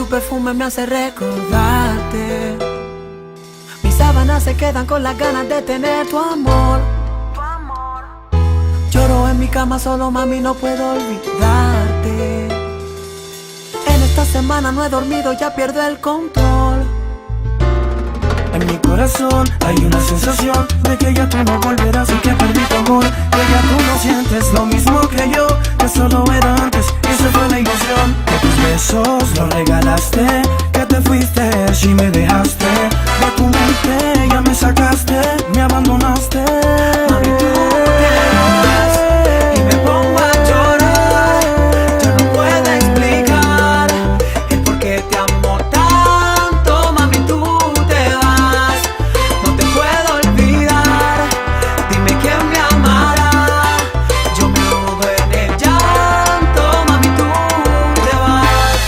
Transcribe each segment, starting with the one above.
tu perfume me hace recordarte. Mis sábanas se quedan con las ganas de tener tu amor. Lloro en mi cama solo, mami, no puedo olvidarte. En esta semana no he dormido, ya pierdo el control. En mi corazón hay una sensación de que ya tú no volverás y que perdí tu amor. Que ya tú no sientes lo mismo que yo, que solo era antes y esa fue la ilusión. Que tus besos los regalaste, que te fuiste y me dejaste. De tu mente ya me sacaste, me abandonaste. Mami, tú te vas y me pongo a llorar. Yo no puedo explicar el por qué te amo tanto. Mami, tú te vas, no te puedo olvidar. Dime quién me amará. Yo me ahogo en el llanto. Mami, tú te vas.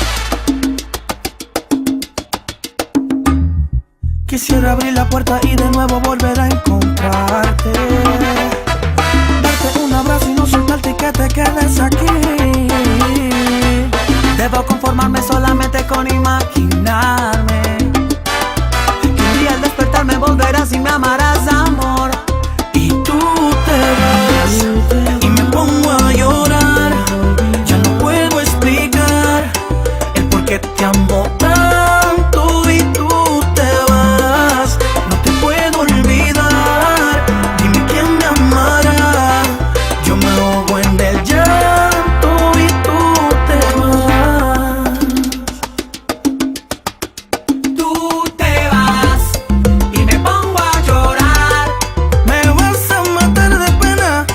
Quisiera abrir la puerta y de nuevo volver a encontrarte, darte un abrazo y no soltarte y que te quedes aquí. Debo conformarme solamente con imaginarme que un día al despertarme volverás y me amarás, amor. Y tú te vas y me pongo a llorar. Ya no puedo explicar el por qué te amo tanto y tú te vas. No te puedo olvidar, dime quién me amará. Yo me ahogo en el llanto y tú te vas. Tú te vas y me pongo a llorar. Me vas a matar de pena,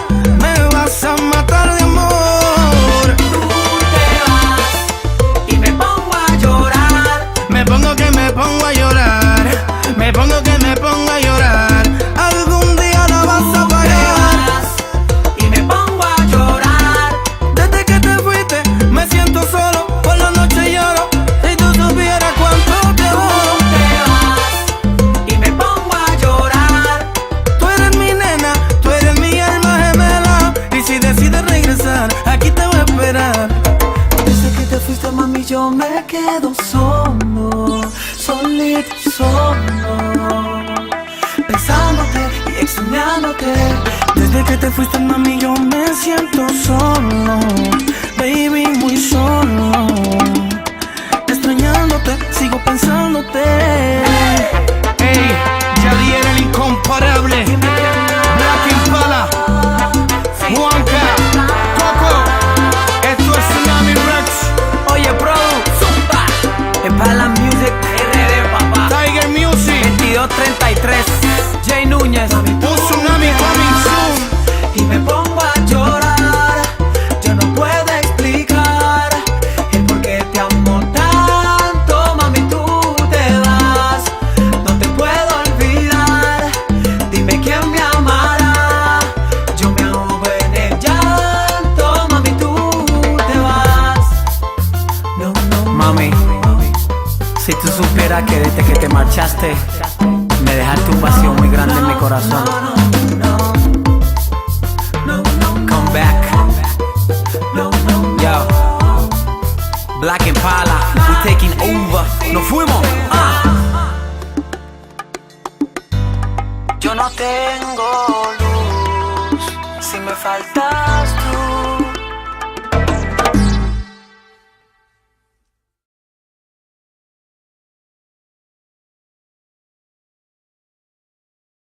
me vas a matar de amor. Tú te vas y me pongo a llorar. Me pongo a llorar, me pongo a llorar. Algún día la vas a Tú te pagar. vas y me pongo a llorar. Desde que te fuiste me siento solo, por la noche lloro. Si tú supieras cuánto te Tú amo. te vas y me pongo a llorar. Tú eres mi nena, tú eres mi alma gemela. Y si decides regresar, aquí te voy a esperar. Desde que te fuiste, mami, yo me quedo solo, solito, solo, pensándote y extrañándote. Desde que te fuiste, mami, yo me siento solo, baby, muy solo. Extrañándote, sigo pensándote. Ey, Yadier el incomparable, Black Impala, Juanca, Coco. Esto es Tsunami Rex, Oye, bro, zumba, Impala Music, RD, papá. Tiger Music, 2233, Jay Núñez. un tsunami coming soon. Y me pongo a llorar. Yo no puedo explicar el por qué te amo tanto. Mami, tú te vas, no te puedo olvidar. Dime quién me amará. Yo me ahogo en el llanto. Mami, tú te vas. No, no, Mami, si tú supieras que desde que te marchaste me dejaste un vacío muy grande en mi corazón. Come back, yo. Black Impala, we taking over. Nos fuimos. yo no tengo luz si me faltas tú.